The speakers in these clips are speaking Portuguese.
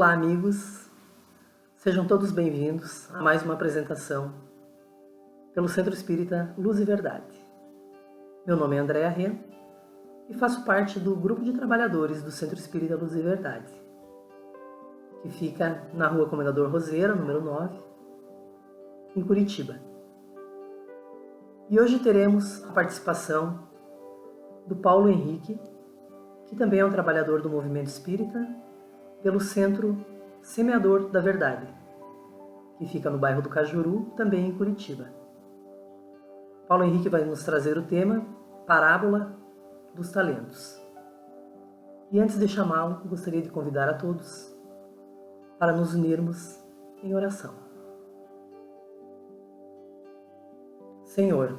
Olá, amigos. Sejam todos bem-vindos a mais uma apresentação pelo Centro Espírita Luz e Verdade. Meu nome é Andréa Rê e faço parte do grupo de trabalhadores do Centro Espírita Luz e Verdade, que fica na Rua Comendador Roseira, número 9, em Curitiba. E hoje teremos a participação do Paulo Henrique, que também é um trabalhador do movimento espírita, pelo Centro Semeador da Verdade, que fica no bairro do Cajuru, também em Curitiba. Paulo Henrique vai nos trazer o tema Parábola dos Talentos. E antes de chamá-lo, gostaria de convidar a todos para nos unirmos em oração. Senhor,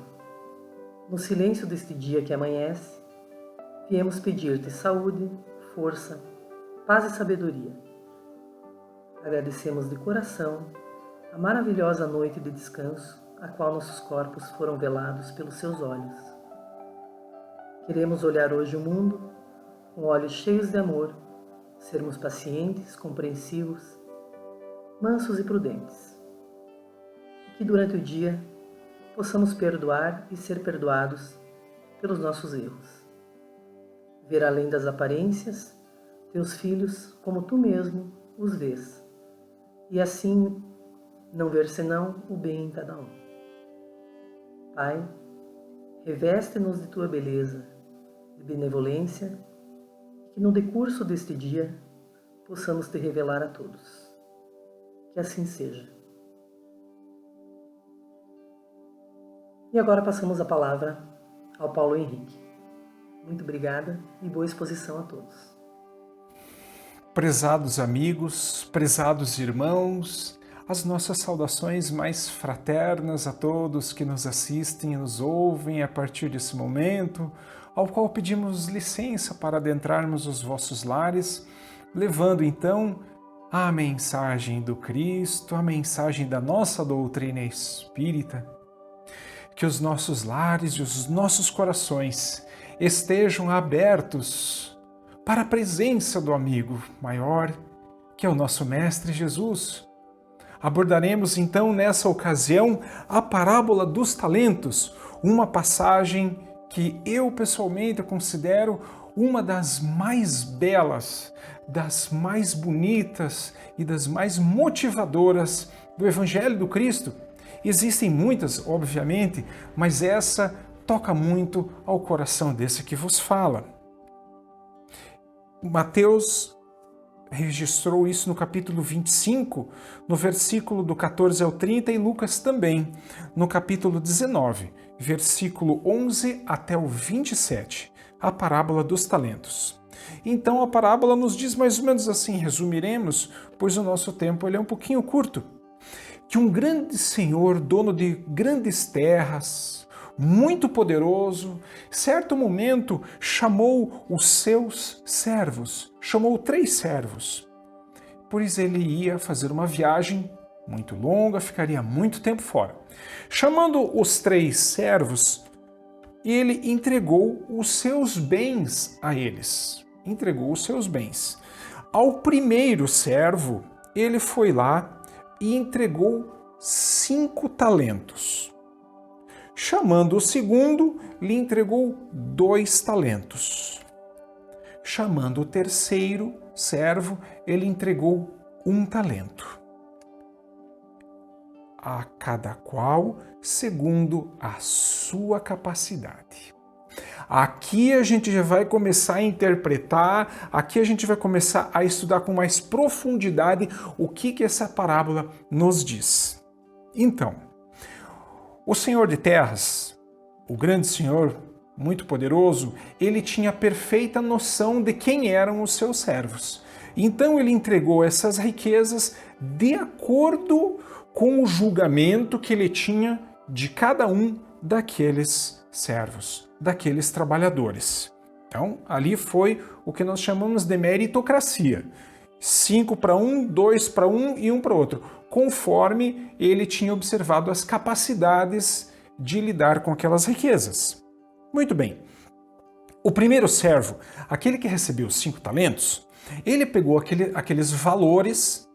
no silêncio deste dia que amanhece, viemos pedir-te saúde, força, paz e sabedoria. Agradecemos de coração a maravilhosa noite de descanso a qual nossos corpos foram velados pelos seus olhos. Queremos olhar hoje o mundo com olhos cheios de amor, sermos pacientes, compreensivos, mansos e prudentes. E que durante o dia possamos perdoar e ser perdoados pelos nossos erros. Ver além das aparências teus filhos como tu mesmo os vês, e assim não ver senão o bem em cada um. Pai, reveste-nos de tua beleza, de benevolência, e que no decurso deste dia possamos te revelar a todos. Que assim seja. E agora passamos a palavra ao Paulo Henrique. Muito obrigada e boa exposição a todos. Prezados amigos, prezados irmãos, as nossas saudações mais fraternas a todos que nos assistem e nos ouvem a partir desse momento, ao qual pedimos licença para adentrarmos os vossos lares, levando então a mensagem do Cristo, a mensagem da nossa doutrina espírita. Que os nossos lares e os nossos corações estejam abertos para a presença do amigo maior, que é o nosso Mestre Jesus. Abordaremos então nessa ocasião a parábola dos talentos, uma passagem que eu pessoalmente considero uma das mais belas, das mais bonitas e das mais motivadoras do Evangelho do Cristo. Existem muitas, obviamente, mas essa toca muito ao coração desse que vos fala. Mateus registrou isso no capítulo 25, no versículo do 14 ao 30, e Lucas também, no capítulo 19, versículo 11 até o 27, a parábola dos talentos. Então a parábola nos diz mais ou menos assim, resumiremos, pois o nosso tempo ele é um pouquinho curto, que um grande senhor, dono de grandes terras, muito poderoso, certo momento chamou os seus servos, chamou 3 servos, pois ele ia fazer uma viagem muito longa, ficaria muito tempo fora. Chamando os 3 servos, ele entregou os seus bens a eles, entregou os seus bens. Ao primeiro servo, ele foi lá e entregou 5 talentos. Chamando o segundo, lhe entregou 2 talentos. Chamando o terceiro servo, ele entregou 1 talento. A cada qual segundo a sua capacidade. Aqui a gente já vai começar a interpretar, aqui a gente vai começar a estudar com mais profundidade o que essa parábola nos diz. Então, o Senhor de Terras, o grande Senhor, muito poderoso, ele tinha perfeita noção de quem eram os seus servos. Então ele entregou essas riquezas de acordo com o julgamento que ele tinha de cada um daqueles servos, daqueles trabalhadores. Então, ali foi o que nós chamamos de meritocracia. 5 para um, 2 para um e 1 para outro, conforme ele tinha observado as capacidades de lidar com aquelas riquezas. Muito bem. O primeiro servo, aquele que recebeu 5 talentos, Ele pegou aqueles valores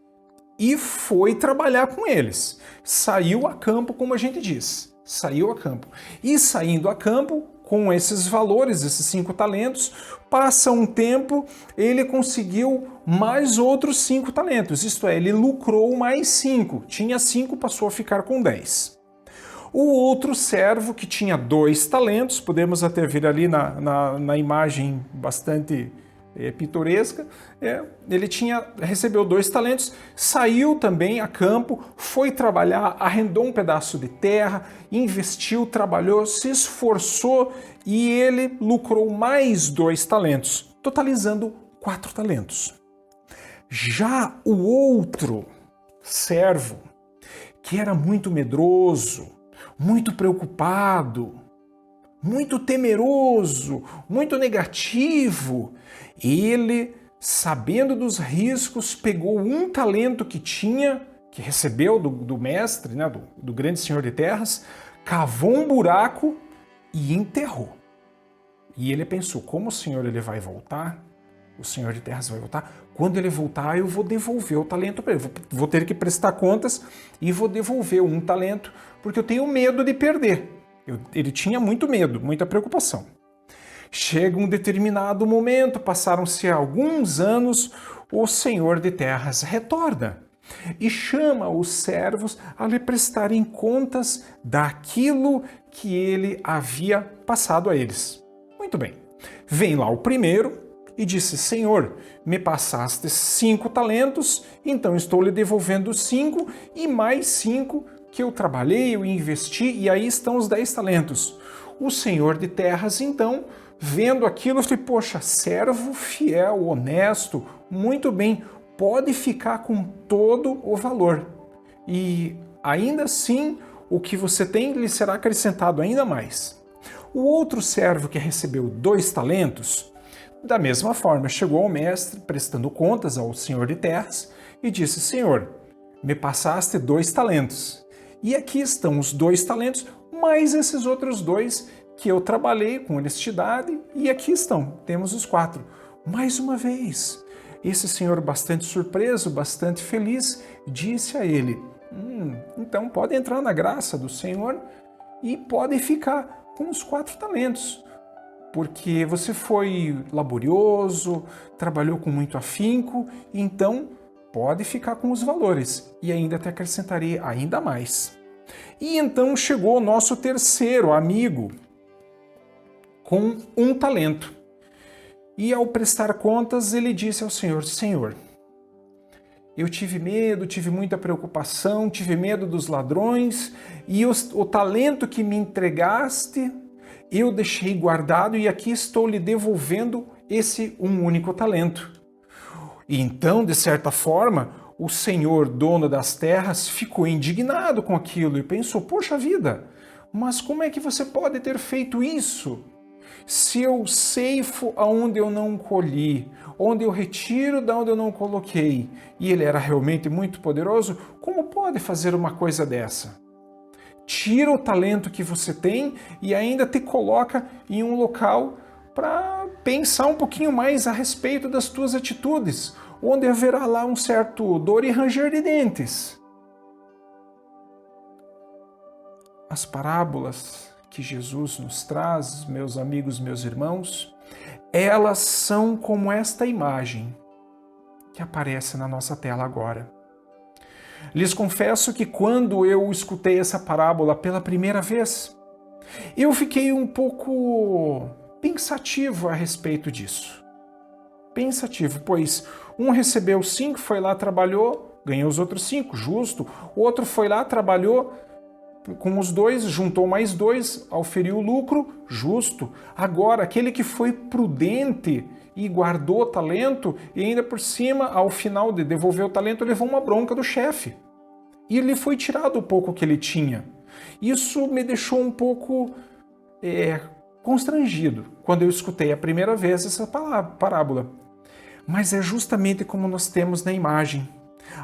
e foi trabalhar com eles. Saiu a campo, como a gente diz. Saiu a campo. E saindo a campo, com esses valores, esses 5 talentos, passa um tempo, ele conseguiu mais outros 5 talentos. Isto é, ele lucrou mais 5. Tinha 5, passou a ficar com 10. O outro servo, que tinha 2 talentos, podemos até ver ali na imagem bastante pitoresca, ele recebeu 2 talentos, saiu também a campo, foi trabalhar, arrendou um pedaço de terra, investiu, trabalhou, se esforçou e ele lucrou mais 2 talentos, totalizando 4 talentos. Já o outro servo, que era muito medroso, muito preocupado, muito temeroso, muito negativo, ele, sabendo dos riscos, pegou um talento que tinha, que recebeu do mestre, né, do grande senhor de terras, cavou um buraco e enterrou. E ele pensou, como o senhor ele vai voltar, o senhor de terras vai voltar, quando ele voltar eu vou devolver o talento para ele, vou ter que prestar contas e vou devolver um talento, porque eu tenho medo de perder. Ele tinha muito medo, muita preocupação. Chega um determinado momento, passaram-se alguns anos, o senhor de terras retorna e chama os servos a lhe prestarem contas daquilo que ele havia passado a eles. Muito bem. Vem lá o primeiro e disse, Senhor, me passaste 5 talentos, então estou lhe devolvendo 5 e mais 5 que eu trabalhei, eu investi, e aí estão os 10 talentos. O senhor de terras, então, vendo aquilo, falei, poxa, servo fiel, honesto, muito bem, pode ficar com todo o valor. E ainda assim, o que você tem lhe será acrescentado ainda mais. O outro servo que recebeu 2 talentos, da mesma forma, chegou ao mestre, prestando contas ao senhor de terras, e disse, Senhor, me passaste 2 talentos. E aqui estão os 2 talentos, mais esses outros 2 que eu trabalhei com honestidade, e aqui estão, temos os 4. Mais uma vez, esse senhor bastante surpreso, bastante feliz, disse a ele, então pode entrar na graça do Senhor e pode ficar com os 4 talentos, porque você foi laborioso, trabalhou com muito afinco, então pode ficar com os valores e ainda te acrescentarei ainda mais. E então chegou o nosso terceiro amigo com 1 talento. E ao prestar contas, ele disse ao Senhor, Senhor, eu tive medo, tive muita preocupação, tive medo dos ladrões e o talento que me entregaste, eu deixei guardado e aqui estou lhe devolvendo esse um único talento. E então, de certa forma, o senhor dono das terras ficou indignado com aquilo e pensou, poxa vida, mas como é que você pode ter feito isso? Se eu ceifo aonde eu não colhi, onde eu retiro da onde eu não coloquei, e ele era realmente muito poderoso, como pode fazer uma coisa dessa? Tira o talento que você tem e ainda te coloca em um local para pensar um pouquinho mais a respeito das tuas atitudes, onde haverá lá um certo dor e ranger de dentes. As parábolas que Jesus nos traz, meus amigos, meus irmãos, elas são como esta imagem que aparece na nossa tela agora. Lhes confesso que quando eu escutei essa parábola pela primeira vez, eu fiquei um pouco pensativo a respeito disso. Pensativo, pois um recebeu 5, foi lá, trabalhou, ganhou os outros 5, justo. O outro foi lá, trabalhou com os 2, juntou mais 2, auferiu o lucro, justo. Agora, aquele que foi prudente e guardou o talento, e ainda por cima, ao final de devolver o talento, levou uma bronca do chefe. E lhe foi tirado o pouco que ele tinha. Isso me deixou um pouco constrangido quando eu escutei a primeira vez essa parábola. Mas é justamente como nós temos na imagem.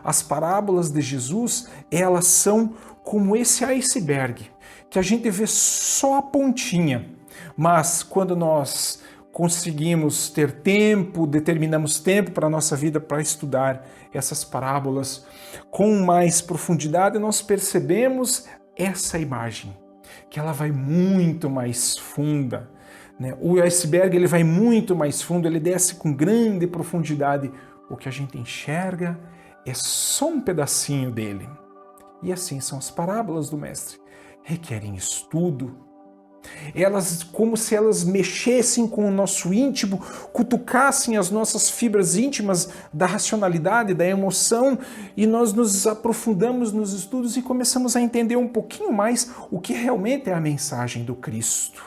As parábolas de Jesus, elas são como esse iceberg, que a gente vê só a pontinha. Mas quando nós conseguimos ter tempo, determinamos tempo para a nossa vida para estudar essas parábolas com mais profundidade, nós percebemos essa imagem, que ela vai muito mais funda, né? O iceberg ele vai muito mais fundo, ele desce com grande profundidade. O que a gente enxerga é só um pedacinho dele. E assim são as parábolas do Mestre. Requerem estudo. Elas, como se elas mexessem com o nosso íntimo, cutucassem as nossas fibras íntimas da racionalidade, da emoção, e nós nos aprofundamos nos estudos e começamos a entender um pouquinho mais o que realmente é a mensagem do Cristo.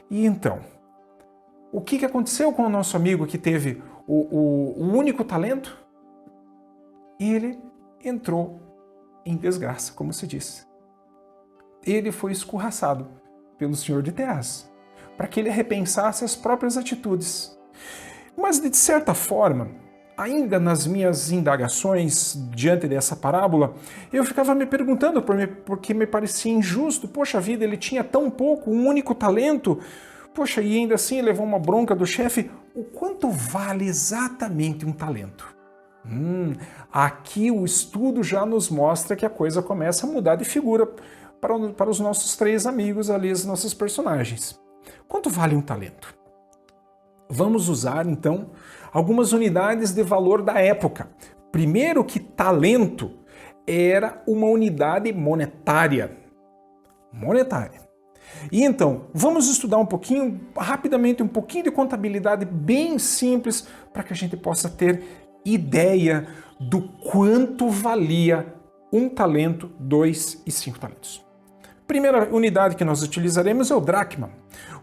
E então, o que aconteceu com o nosso amigo que teve o único talento? Ele entrou em desgraça, como se diz. Ele foi escorraçado pelo Senhor de Terras, para que ele repensasse as próprias atitudes. Mas, de certa forma, ainda nas minhas indagações diante dessa parábola, eu ficava me perguntando, porque me parecia injusto. Poxa vida, ele tinha tão pouco, um único talento. Poxa, e ainda assim levou uma bronca do chefe. O quanto vale exatamente um talento? Aqui o estudo já nos mostra que a coisa começa a mudar de figura para os nossos três amigos ali, os nossos personagens. Quanto vale um talento? Vamos usar, então, algumas unidades de valor da época. Primeiro que talento era uma unidade monetária. E então, vamos estudar um pouquinho, rapidamente, um pouquinho de contabilidade bem simples, para que a gente possa ter ideia do quanto valia um talento, 2 e 5 talentos. Primeira unidade que nós utilizaremos é o dracma,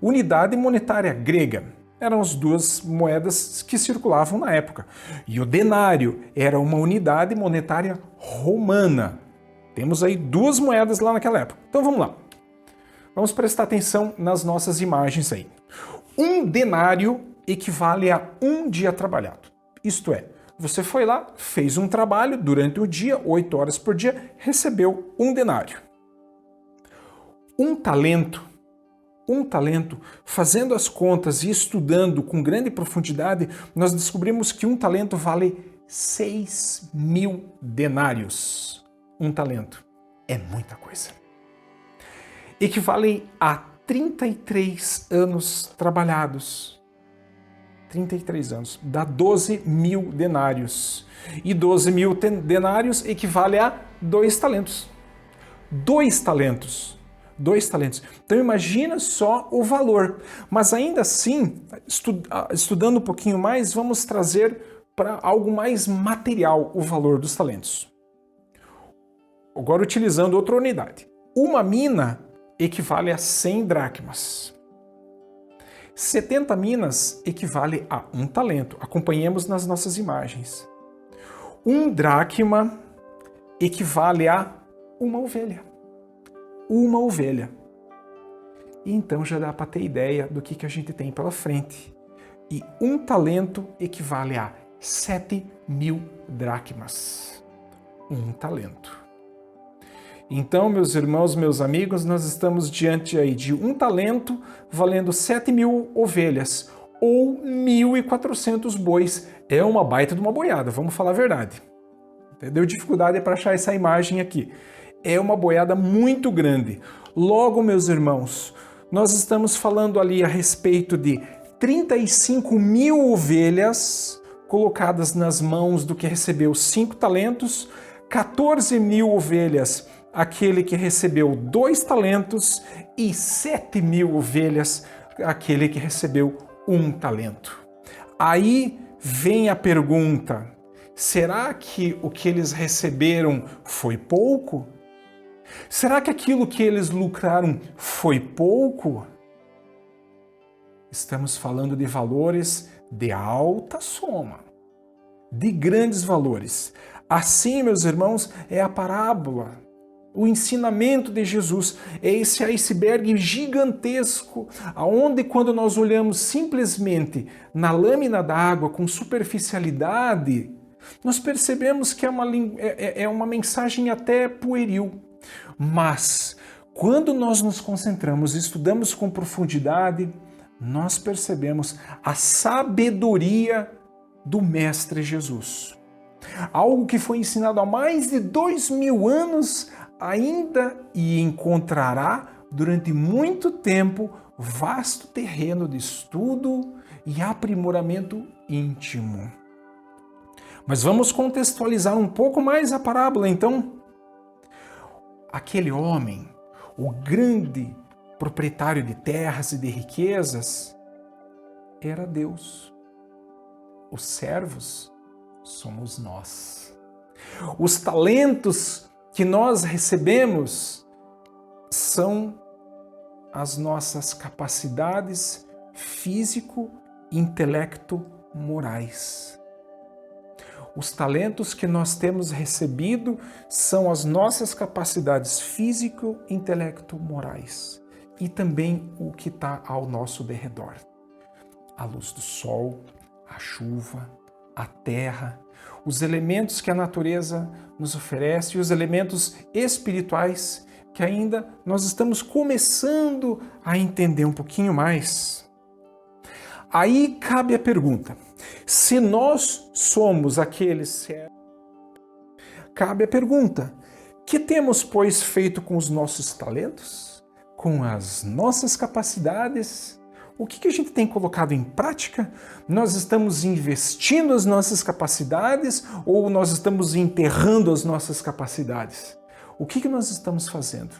unidade monetária grega. Eram as duas moedas que circulavam na época. E o denário era uma unidade monetária romana. Temos aí duas moedas lá naquela época. Então vamos lá. Vamos prestar atenção nas nossas imagens aí. Um denário equivale a um dia trabalhado. Isto é, você foi lá, fez um trabalho durante o dia, 8 horas por dia, recebeu um denário. Um talento, fazendo as contas e estudando com grande profundidade, nós descobrimos que um talento vale 6.000 denários. Um talento é muita coisa. Equivale a 33 anos trabalhados. 33 anos, dá 12.000 denários. E 12.000 denários equivale a 2 talentos. 2 talentos. Então imagina só o valor. Mas ainda assim, estudando um pouquinho mais, vamos trazer para algo mais material o valor dos talentos. Agora utilizando outra unidade. Uma mina equivale a 100 dracmas. 70 minas equivale a um talento. Acompanhemos nas nossas imagens. Um dracma equivale a uma ovelha. Uma ovelha. E então já dá para ter ideia do que a gente tem pela frente. E um talento equivale a 7.000 dracmas. Um talento. Então, meus irmãos, meus amigos, nós estamos diante aí de um talento valendo 7.000 ovelhas ou 1.400 bois. É uma baita de uma boiada, vamos falar a verdade. Deu dificuldade para achar essa imagem aqui. É uma boiada muito grande. Logo, meus irmãos, nós estamos falando ali a respeito de 35.000 ovelhas colocadas nas mãos do que recebeu 5 talentos, 14.000 ovelhas aquele que recebeu 2 talentos e 7.000 ovelhas aquele que recebeu 1 talento. Aí vem a pergunta, será que o que eles receberam foi pouco? Será que aquilo que eles lucraram foi pouco? Estamos falando de valores de alta soma, de grandes valores. Assim, meus irmãos, é a parábola. O ensinamento de Jesus é esse iceberg gigantesco, aonde quando nós olhamos simplesmente na lâmina d'água com superficialidade, nós percebemos que é uma mensagem até pueril. Mas, quando nós nos concentramos e estudamos com profundidade, nós percebemos a sabedoria do Mestre Jesus. Algo que foi ensinado há mais de 2000 anos ainda e encontrará durante muito tempo vasto terreno de estudo e aprimoramento íntimo. Mas vamos contextualizar um pouco mais a parábola, então. Aquele homem, o grande proprietário de terras e de riquezas, era Deus. Os servos somos nós. Os talentos que nós recebemos são as nossas capacidades físico, intelecto, morais. Os talentos que nós temos recebido são as nossas capacidades físico, intelecto, morais. E também o que está ao nosso derredor. A luz do sol, a chuva, a terra, os elementos que a natureza nos oferece e os elementos espirituais que ainda nós estamos começando a entender um pouquinho mais. Aí cabe a pergunta, se nós somos aqueles servos, cabe a pergunta, que temos, pois, feito com os nossos talentos, com as nossas capacidades? O que a gente tem colocado em prática? Nós estamos investindo as nossas capacidades ou nós estamos enterrando as nossas capacidades? O que nós estamos fazendo?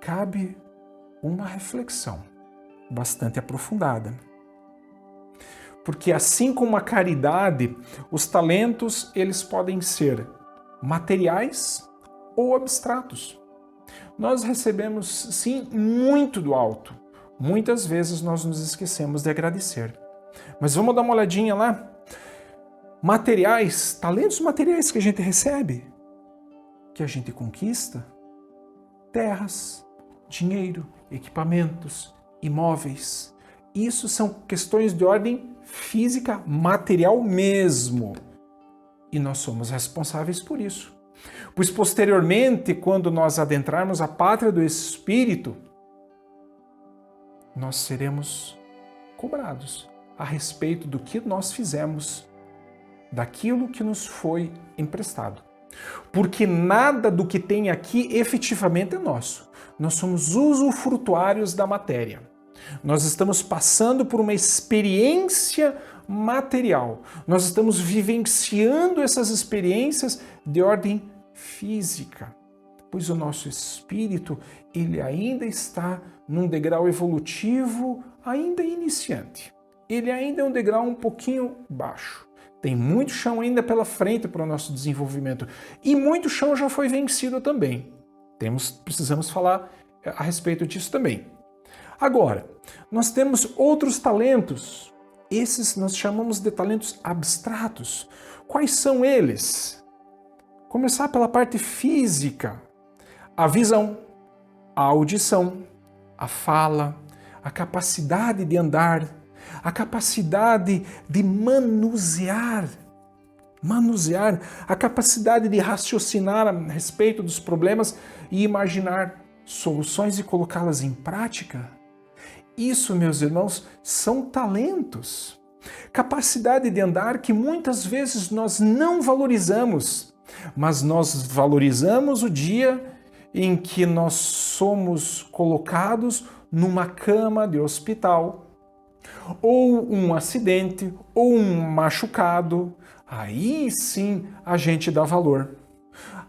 Cabe uma reflexão bastante aprofundada. Porque assim como a caridade, os talentos eles podem ser materiais ou abstratos. Nós recebemos, sim, muito do alto. Muitas vezes nós nos esquecemos de agradecer. Mas vamos dar uma olhadinha lá. Materiais, talentos materiais que a gente recebe, que a gente conquista, terras, dinheiro, equipamentos, imóveis. Isso são questões de ordem física, material mesmo. E nós somos responsáveis por isso. Pois posteriormente, quando nós adentrarmos a pátria do Espírito, nós seremos cobrados a respeito do que nós fizemos, daquilo que nos foi emprestado. Porque nada do que tem aqui efetivamente é nosso. Nós somos usufrutuários da matéria. Nós estamos passando por uma experiência material. Nós estamos vivenciando essas experiências de ordem física. Pois o nosso espírito, ele ainda está num degrau evolutivo ainda iniciante. Ele ainda é um degrau um pouquinho baixo. Tem muito chão ainda pela frente para o nosso desenvolvimento. E muito chão já foi vencido também. Precisamos falar a respeito disso também. Agora, nós temos outros talentos. Esses nós chamamos de talentos abstratos. Quais são eles? Começar pela parte física. A visão, a audição, a fala, a capacidade de andar, a capacidade de manusear, a capacidade de raciocinar a respeito dos problemas e imaginar soluções e colocá-las em prática. Isso, meus irmãos, são talentos. Capacidade de andar que muitas vezes nós não valorizamos, mas nós valorizamos o dia em que nós somos colocados numa cama de hospital, ou um acidente, ou um machucado. Aí sim a gente dá valor.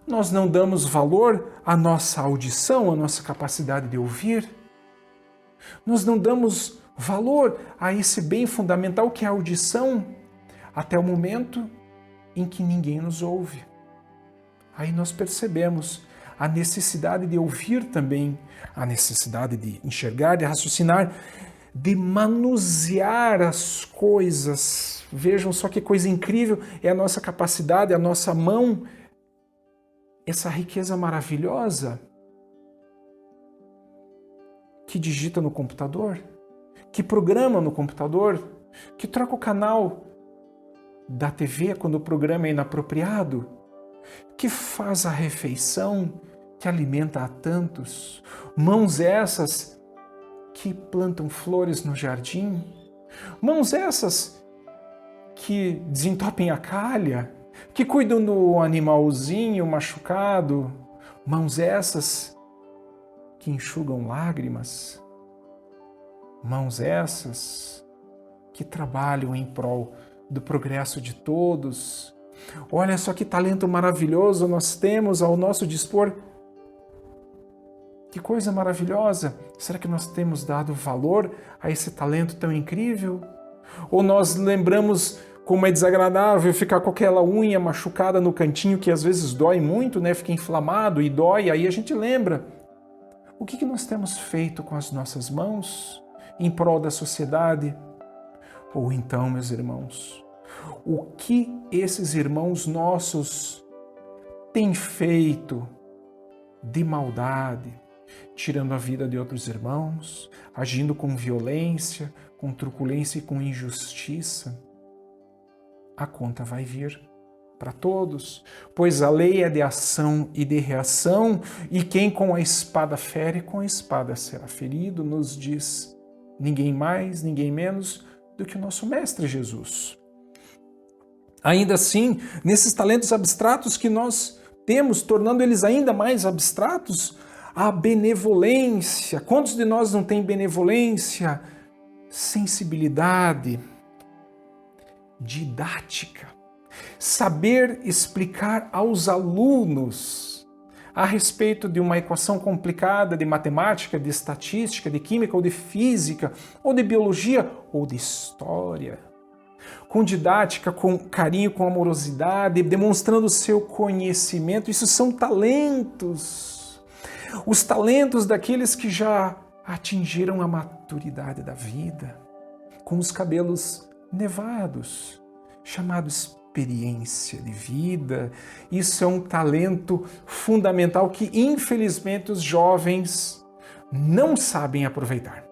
Nós não damos valor à nossa audição, à nossa capacidade de ouvir. Nós não damos valor a esse bem fundamental que é a audição, até o momento em que ninguém nos ouve. Aí nós percebemos a necessidade de ouvir também, a necessidade de enxergar, de raciocinar, de manusear as coisas. Vejam só que coisa incrível é a nossa capacidade, a nossa mão, essa riqueza maravilhosa que digita no computador, que programa no computador, que troca o canal da TV quando o programa é inapropriado, que faz a refeição, que alimenta a tantos. Mãos essas que plantam flores no jardim, mãos essas que desentopem a calha, que cuidam do animalzinho machucado, mãos essas que enxugam lágrimas, mãos essas que trabalham em prol do progresso de todos. Olha só que talento maravilhoso nós temos ao nosso dispor. Que coisa maravilhosa! Será que nós temos dado valor a esse talento tão incrível? Ou nós lembramos como é desagradável ficar com aquela unha machucada no cantinho que às vezes dói muito, né? Fica inflamado e dói, aí a gente lembra. O que nós temos feito com as nossas mãos em prol da sociedade? Ou então, meus irmãos, o que esses irmãos nossos têm feito de maldade, tirando a vida de outros irmãos, agindo com violência, com truculência e com injustiça? A conta vai vir para todos, pois a lei é de ação e de reação, e quem com a espada fere, com a espada será ferido, nos diz ninguém mais, ninguém menos do que o nosso Mestre Jesus. Ainda assim, nesses talentos abstratos que nós temos, tornando eles ainda mais abstratos, a benevolência. Quantos de nós não têm benevolência, sensibilidade, didática, saber explicar aos alunos a respeito de uma equação complicada de matemática, de estatística, de química ou de física, ou de biologia ou de história, com didática, com carinho, com amorosidade, demonstrando o seu conhecimento? Isso são talentos. Os talentos daqueles que já atingiram a maturidade da vida, com os cabelos nevados, chamado experiência de vida. Isso é um talento fundamental que, infelizmente, os jovens não sabem aproveitar.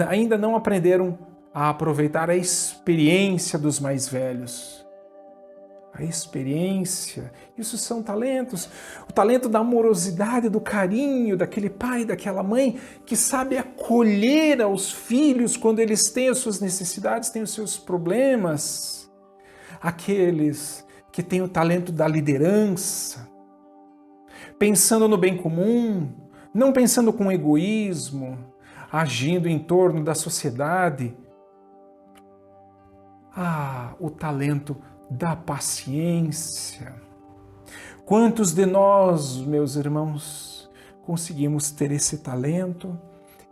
Ainda não aprenderam a aproveitar a experiência dos mais velhos. A experiência, isso são talentos. O talento da amorosidade, do carinho, daquele pai, daquela mãe que sabe acolher aos filhos quando eles têm as suas necessidades, têm os seus problemas. Aqueles que têm o talento da liderança, pensando no bem comum, não pensando com egoísmo, agindo em torno da sociedade. O talento da paciência. Quantos de nós, meus irmãos, conseguimos ter esse talento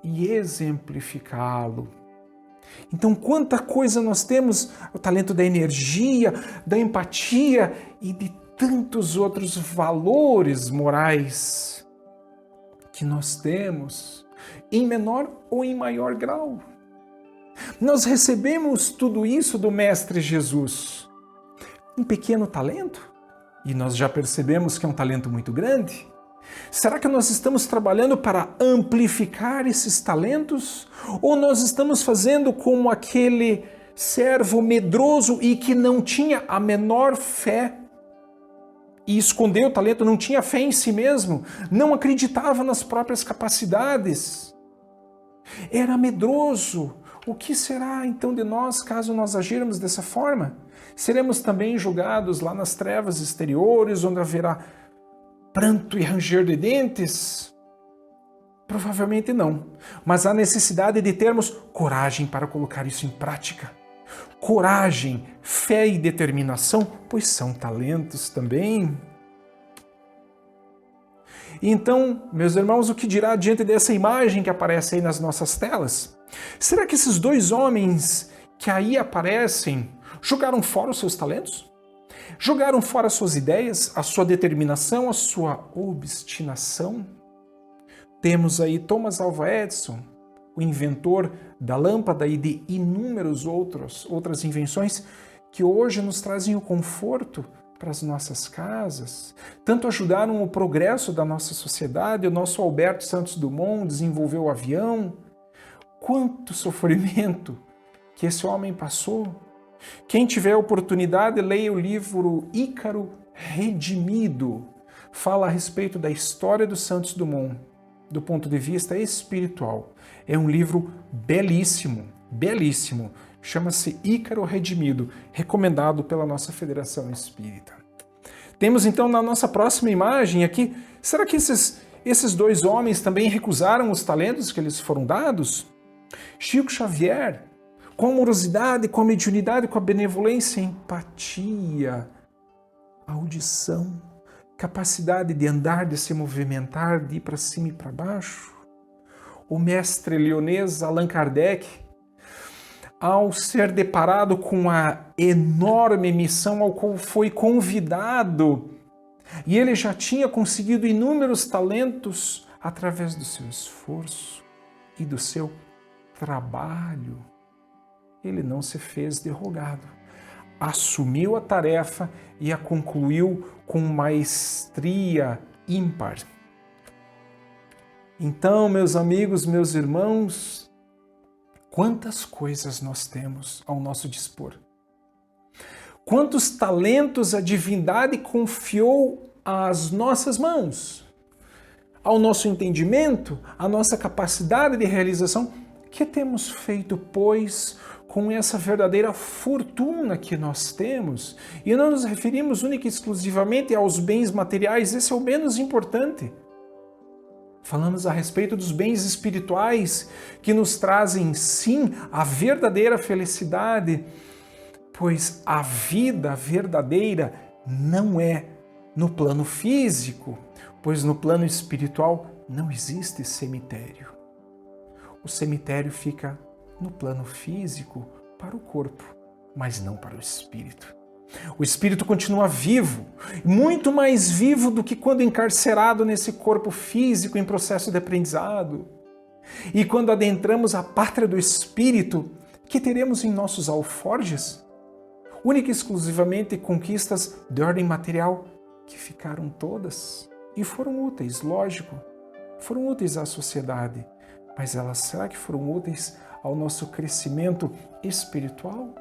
e exemplificá-lo? Então, quanta coisa nós temos, o talento da energia, da empatia e de tantos outros valores morais que nós temos, em menor ou em maior grau. Nós recebemos tudo isso do Mestre Jesus. Um pequeno talento? E nós já percebemos que é um talento muito grande? Será que nós estamos trabalhando para amplificar esses talentos? Ou nós estamos fazendo como aquele servo medroso e que não tinha a menor fé e escondeu o talento, não tinha fé em si mesmo, não acreditava nas próprias capacidades? Era medroso. O que será então de nós caso nós agirmos dessa forma? Seremos também julgados lá nas trevas exteriores, onde haverá pranto e ranger de dentes? Provavelmente não. Mas há necessidade de termos coragem para colocar isso em prática. Coragem, fé e determinação, pois são talentos também. Então, meus irmãos, o que dirá diante dessa imagem que aparece aí nas nossas telas? Será que esses dois homens que aí aparecem jogaram fora os seus talentos? Jogaram fora as suas ideias, a sua determinação, a sua obstinação? Temos aí Thomas Alva Edison, o inventor da lâmpada e de inúmeras outras invenções que hoje nos trazem o conforto para as nossas casas, tanto ajudaram o progresso da nossa sociedade. O nosso Alberto Santos Dumont desenvolveu o avião. Quanto sofrimento que esse homem passou. Quem tiver a oportunidade, leia o livro Ícaro Redimido. Fala a respeito da história do Santos Dumont. do ponto de vista espiritual. É um livro belíssimo, belíssimo. Chama-se Ícaro Redimido, recomendado pela nossa Federação Espírita. Temos então na nossa próxima imagem aqui, será que esses dois homens também recusaram os talentos que lhes foram dados? Chico Xavier, com a amorosidade, com a mediunidade, com a benevolência, empatia, audição, capacidade de andar, de se movimentar, de ir para cima e para baixo. O mestre leonês Allan Kardec, ao ser deparado com a enorme missão ao qual foi convidado, e ele já tinha conseguido inúmeros talentos através do seu esforço e do seu trabalho, ele não se fez derrogado. Assumiu a tarefa e a concluiu com maestria ímpar. Então, meus amigos, meus irmãos, quantas coisas nós temos ao nosso dispor. Quantos talentos a divindade confiou às nossas mãos, ao nosso entendimento, à nossa capacidade de realização. Que temos feito, pois, com essa verdadeira fortuna que nós temos? E não nos referimos única e exclusivamente aos bens materiais, esse é o menos importante. Falamos a respeito dos bens espirituais que nos trazem, sim, a verdadeira felicidade, pois a vida verdadeira não é no plano físico, pois no plano espiritual não existe cemitério. O cemitério fica no plano físico para o corpo, mas não para o espírito. O espírito continua vivo, muito mais vivo do que quando encarcerado nesse corpo físico em processo de aprendizado. E quando adentramos a pátria do espírito, que teremos em nossos alforjes? Única e exclusivamente conquistas de ordem material, que ficaram todas e foram úteis, lógico, foram úteis à sociedade, mas elas será que foram úteis ao nosso crescimento espiritual?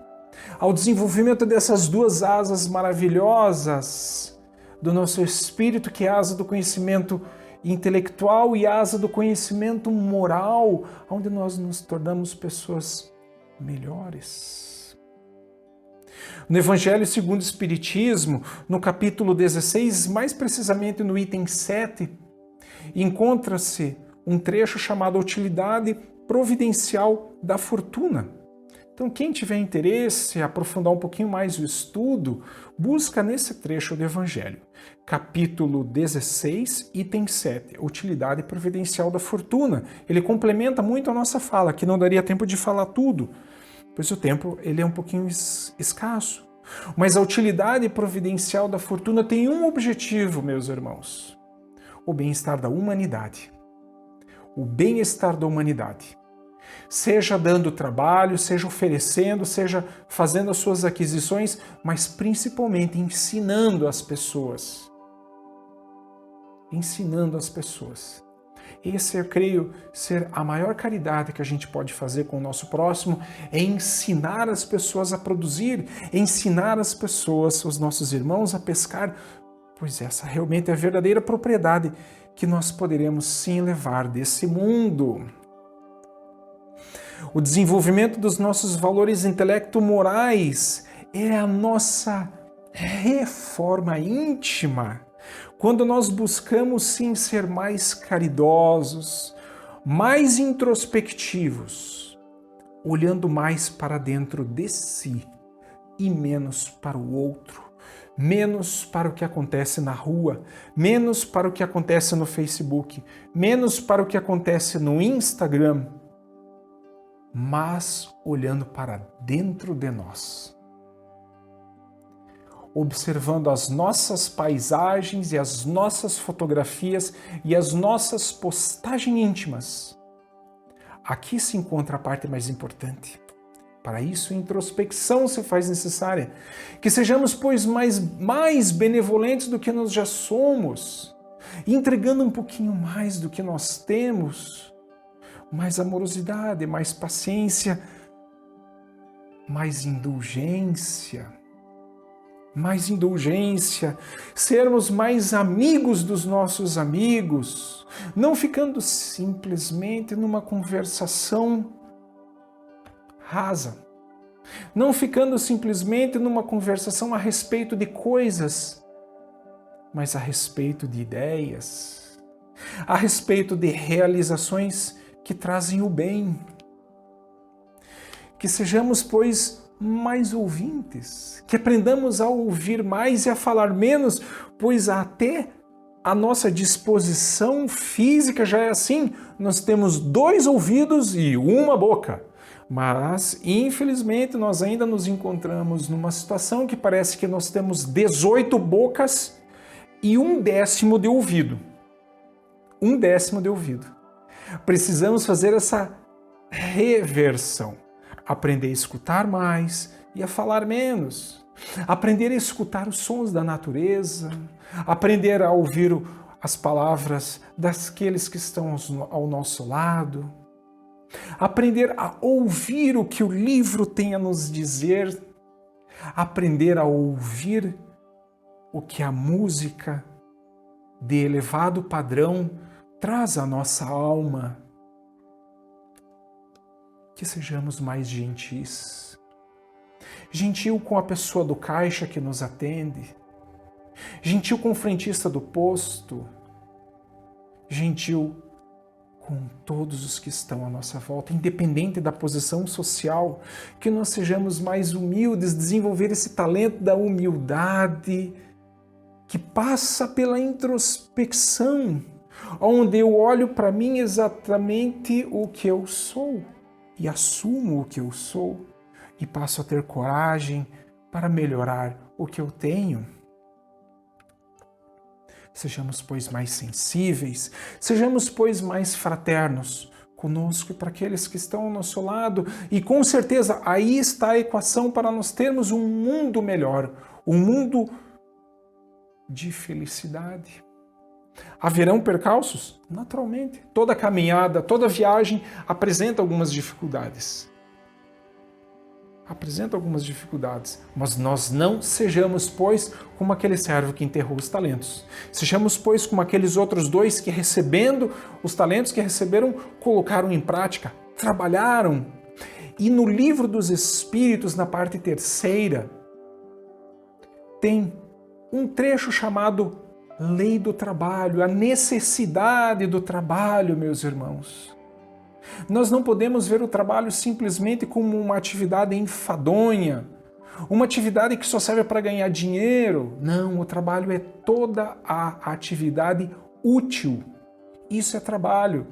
Ao desenvolvimento dessas duas asas maravilhosas do nosso espírito, que é a asa do conhecimento intelectual e a asa do conhecimento moral, onde nós nos tornamos pessoas melhores. No Evangelho segundo o Espiritismo, no capítulo 16, mais precisamente no item 7, encontra-se um trecho chamado Utilidade Providencial da Fortuna. Então, quem tiver interesse em aprofundar um pouquinho mais o estudo, busca nesse trecho do Evangelho. Capítulo 16, item 7, Utilidade Providencial da Fortuna. Ele complementa muito a nossa fala, que não daria tempo de falar tudo, pois o tempo ele é um pouquinho escasso. Mas a utilidade providencial da fortuna tem um objetivo, meus irmãos: o bem-estar da humanidade. O bem-estar da humanidade. Seja dando trabalho, seja oferecendo, seja fazendo as suas aquisições, mas principalmente ensinando as pessoas. Ensinando as pessoas. Esse, eu creio, ser a maior caridade que a gente pode fazer com o nosso próximo, é ensinar as pessoas a produzir, ensinar as pessoas, os nossos irmãos, a pescar, pois essa realmente é a verdadeira propriedade que nós poderemos sim levar desse mundo. O desenvolvimento dos nossos valores intelecto-morais é a nossa reforma íntima. Quando nós buscamos sim ser mais caridosos, mais introspectivos, olhando mais para dentro de si e menos para o outro, menos para o que acontece na rua, menos para o que acontece no Facebook, menos para o que acontece no Instagram, mas olhando para dentro de nós. Observando as nossas paisagens e as nossas fotografias e as nossas postagens íntimas. Aqui se encontra a parte mais importante. Para isso, a introspecção se faz necessária. Que sejamos, pois, mais benevolentes do que nós já somos, entregando um pouquinho mais do que nós temos, mais amorosidade, mais paciência, mais indulgência, mais indulgência, sermos mais amigos dos nossos amigos, não ficando simplesmente numa conversação rasa, não ficando simplesmente numa conversação a respeito de coisas, mas a respeito de ideias, a respeito de realizações que trazem o bem. Que sejamos, pois, mais ouvintes, que aprendamos a ouvir mais e a falar menos, pois até a nossa disposição física já é assim. Nós temos 2 ouvidos e 1 boca. Mas, infelizmente, nós ainda nos encontramos numa situação que parece que nós temos 18 bocas e 1/10 de ouvido. 1/10 de ouvido. Precisamos fazer essa reversão. Aprender a escutar mais e a falar menos. Aprender a escutar os sons da natureza. Aprender a ouvir as palavras daqueles que estão ao nosso lado. Aprender a ouvir o que o livro tem a nos dizer. Aprender a ouvir o que a música de elevado padrão traz à nossa alma. Que sejamos mais gentis. Gentil com a pessoa do caixa que nos atende. Gentil com o frentista do posto. Gentil com todos os que estão à nossa volta, independente da posição social, que nós sejamos mais humildes, desenvolver esse talento da humildade, que passa pela introspecção, onde eu olho para mim exatamente o que eu sou, e assumo o que eu sou, e passo a ter coragem para melhorar o que eu tenho. Sejamos, pois, mais sensíveis, sejamos, pois, mais fraternos conosco e para aqueles que estão ao nosso lado. E com certeza aí está a equação para nós termos um mundo melhor, um mundo de felicidade. Haverão percalços? Naturalmente. Toda caminhada, toda viagem apresenta algumas dificuldades. Mas nós não sejamos, pois, como aquele servo que enterrou os talentos. Sejamos, pois, como aqueles outros 2 que, recebendo os talentos que receberam, colocaram em prática, trabalharam. E no livro dos Espíritos, na parte 3ª, tem um trecho chamado Lei do Trabalho, a necessidade do trabalho, meus irmãos. Nós não podemos ver o trabalho simplesmente como uma atividade enfadonha, uma atividade que só serve para ganhar dinheiro. Não, o trabalho é toda a atividade útil. Isso é trabalho.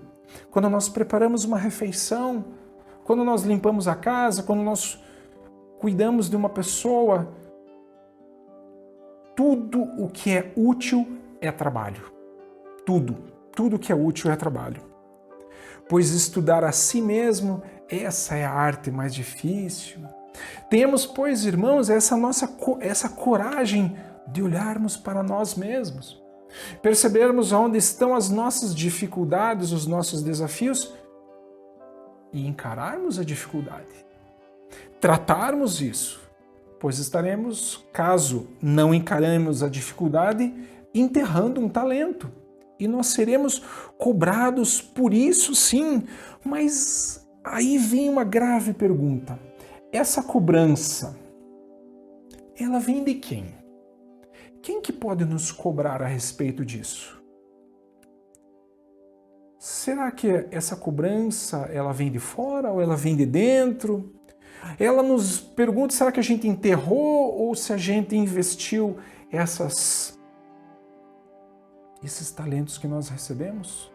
Quando nós preparamos uma refeição, quando nós limpamos a casa, quando nós cuidamos de uma pessoa, tudo o que é útil é trabalho. Tudo que é útil é trabalho. Pois estudar a si mesmo, essa é a arte mais difícil. Temos, pois, irmãos, essa coragem de olharmos para nós mesmos, percebermos onde estão as nossas dificuldades, os nossos desafios e encararmos a dificuldade. Tratarmos isso, pois estaremos, caso não encaremos a dificuldade, enterrando um talento. E nós seremos cobrados por isso, sim. Mas aí vem uma grave pergunta. Essa cobrança, ela vem de quem? Quem que pode nos cobrar a respeito disso? Será que essa cobrança, ela vem de fora ou ela vem de dentro? Ela nos pergunta, será que a gente enterrou ou se a gente investiu esses talentos que nós recebemos?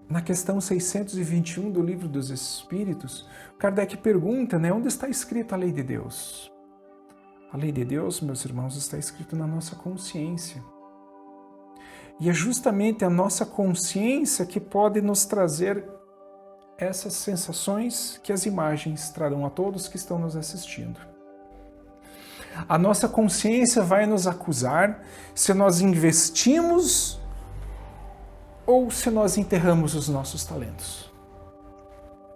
Na questão 621 do Livro dos Espíritos, Kardec pergunta, onde está escrita a lei de Deus? A lei de Deus, meus irmãos, está escrita na nossa consciência. E é justamente a nossa consciência que pode nos trazer essas sensações que as imagens trarão a todos que estão nos assistindo. A nossa consciência vai nos acusar se nós investimos ou se nós enterramos os nossos talentos.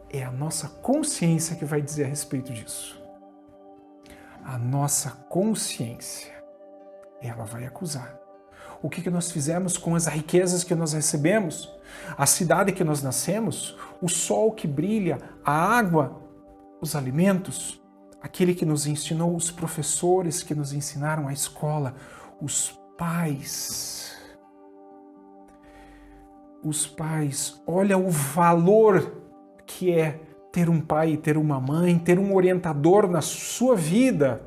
É a nossa consciência que vai dizer a respeito disso. A nossa consciência, ela vai acusar. O que nós fizemos com as riquezas que nós recebemos, a cidade que nós nascemos, o sol que brilha, a água, os alimentos, aquele que nos ensinou, os professores que nos ensinaram a escola, os pais. Os pais, olha o valor que é ter um pai, ter uma mãe, ter um orientador na sua vida,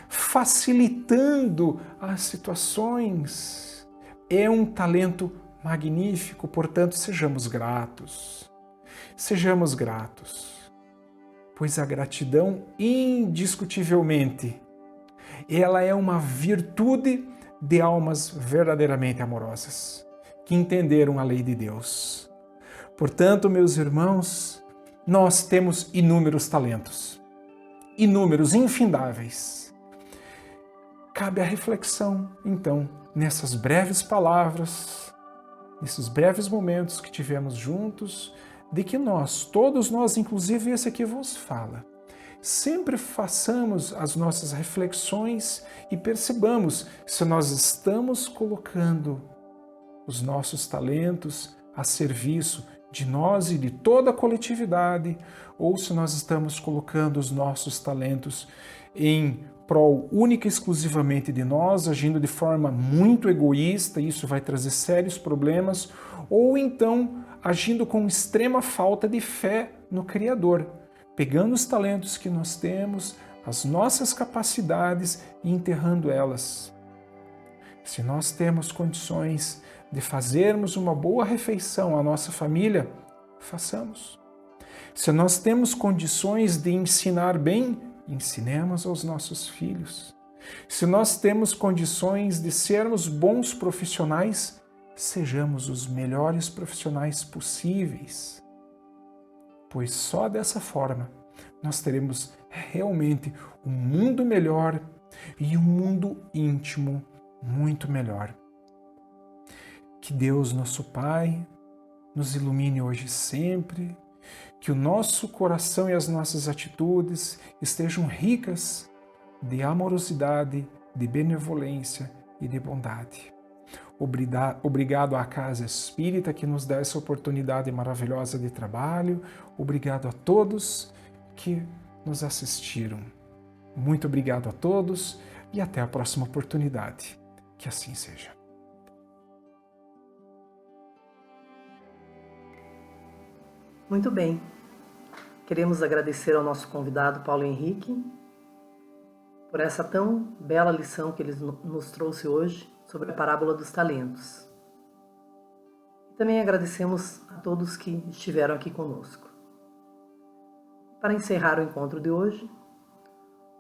facilitando as situações. É um talento magnífico, portanto, sejamos gratos. Sejamos gratos, pois a gratidão, indiscutivelmente, ela é uma virtude de almas verdadeiramente amorosas, que entenderam a lei de Deus. Portanto, meus irmãos, nós temos inúmeros talentos, inúmeros, infindáveis. Cabe a reflexão, então, nessas breves palavras, nesses breves momentos que tivemos juntos, de que nós, todos nós, inclusive esse aqui vos fala, sempre façamos as nossas reflexões e percebamos se nós estamos colocando os nossos talentos a serviço de nós e de toda a coletividade, ou se nós estamos colocando os nossos talentos em prol única e exclusivamente de nós, agindo de forma muito egoísta, e isso vai trazer sérios problemas, ou então agindo com extrema falta de fé no Criador, pegando os talentos que nós temos, as nossas capacidades e enterrando elas. Se nós temos condições de fazermos uma boa refeição à nossa família, façamos. Se nós temos condições de ensinar bem, ensinemos aos nossos filhos. Se nós temos condições de sermos bons profissionais, sejamos os melhores profissionais possíveis. Pois só dessa forma nós teremos realmente um mundo melhor e um mundo íntimo muito melhor. Que Deus, nosso Pai, nos ilumine hoje e sempre, que o nosso coração e as nossas atitudes estejam ricas de amorosidade, de benevolência e de bondade. Obrigado à Casa Espírita que nos dá essa oportunidade maravilhosa de trabalho. Obrigado a todos que nos assistiram. Muito obrigado a todos e até a próxima oportunidade. Que assim seja. Muito bem. Queremos agradecer ao nosso convidado Paulo Henrique por essa tão bela lição que ele nos trouxe hoje sobre a parábola dos talentos. E também agradecemos a todos que estiveram aqui conosco. Para encerrar o encontro de hoje,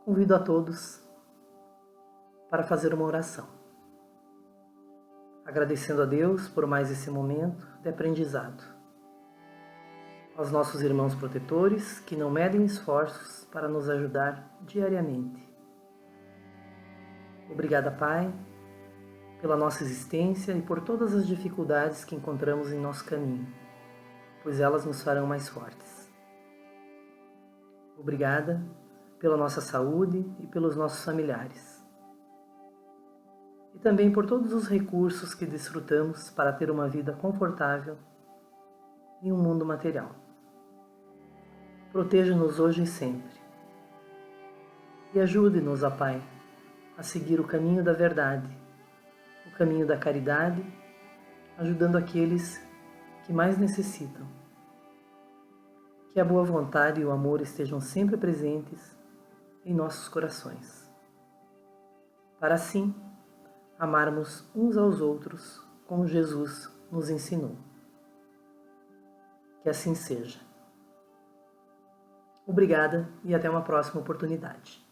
convido a todos para fazer uma oração, agradecendo a Deus por mais esse momento de aprendizado, aos nossos irmãos protetores que não medem esforços para nos ajudar diariamente. Obrigada, Pai, pela nossa existência e por todas as dificuldades que encontramos em nosso caminho, pois elas nos farão mais fortes. Obrigada pela nossa saúde e pelos nossos familiares. E também por todos os recursos que desfrutamos para ter uma vida confortável em um mundo material. Proteja-nos hoje e sempre. E ajude-nos, ó Pai, a seguir o caminho da verdade, o caminho da caridade, ajudando aqueles que mais necessitam. Que a boa vontade e o amor estejam sempre presentes em nossos corações, para assim amarmos uns aos outros como Jesus nos ensinou. Que assim seja. Obrigada e até uma próxima oportunidade.